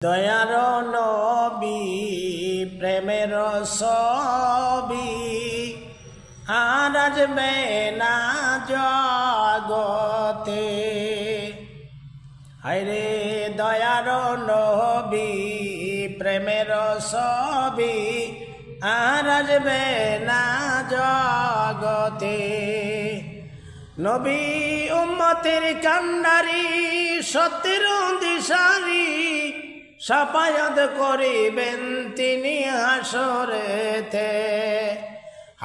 দয়ার নবী প্রেমের ছবি আর আসবে না জগতে। হায়রে দয়ার নবী প্রেমের ছবি আর আসবে না জগতে। নবী উম্মতের কান্ডারি সত্যের দিশারি সাফায়াত করিবেন তিনি হাসরেতে।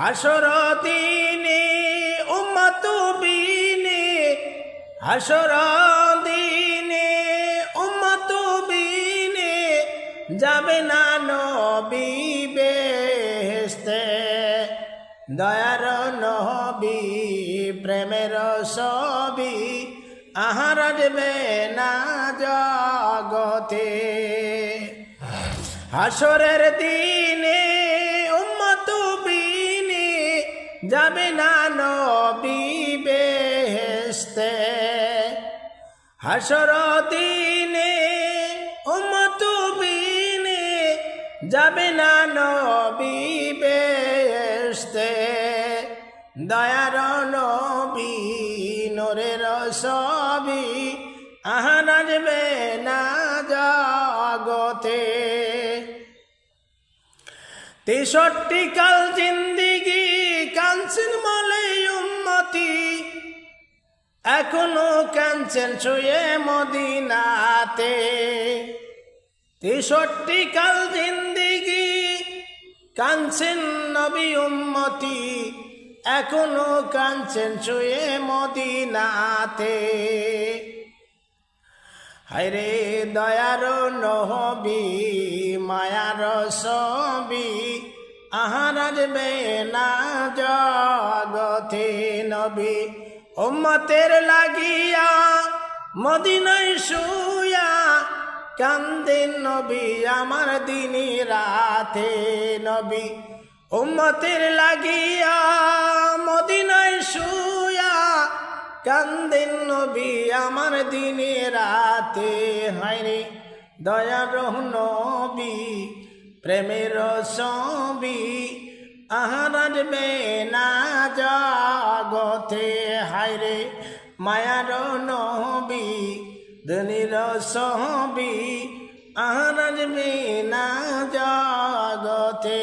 হাসর দিনে উম্মত বিনে হাসর দিনে উম্মত বিনে যাবে না নবী বেহেশতে। দয়ার নবী প্রেমের ছবি আর আসবে না জগতে। হাসরের দিনে উম্মত বিনে যাবে না নবী বেহেশতে। হাসর দিনে উম্মত বিনে যাবে না নবী বেহেশতে। দয়ার নবী নূরের ছবি আর আসবে না জগতে। 63 কাল জিন্দিগি কাঁদছেন বলে উম্মতি, এখনো কাঁদছেন শুয়ে মদিনাতে। 63 কাল জিন্দিগি কাঁদছেন নবী উম্মতি, এখনো কাঁদছেন শুয়ে মদিনাতে। হায়রে দয়ার নবী মায়ার ছবি আর আসবে না জগতে। নবী উম্মতের লাগিয়া মদিনায় শুয়া কান্দেন নবী আমার দিনী রাতে। নবী উম্মতের লাগিয়া মদিনায় শুয়া কান্দেন নবী আমার দিনে রাতে। হায়রে দয়ার নবী প্রেমের ছবি আর আসবে না জগতে। হায়রে মায়ার নবী ধনির ছবি আর আসবে না জগতে।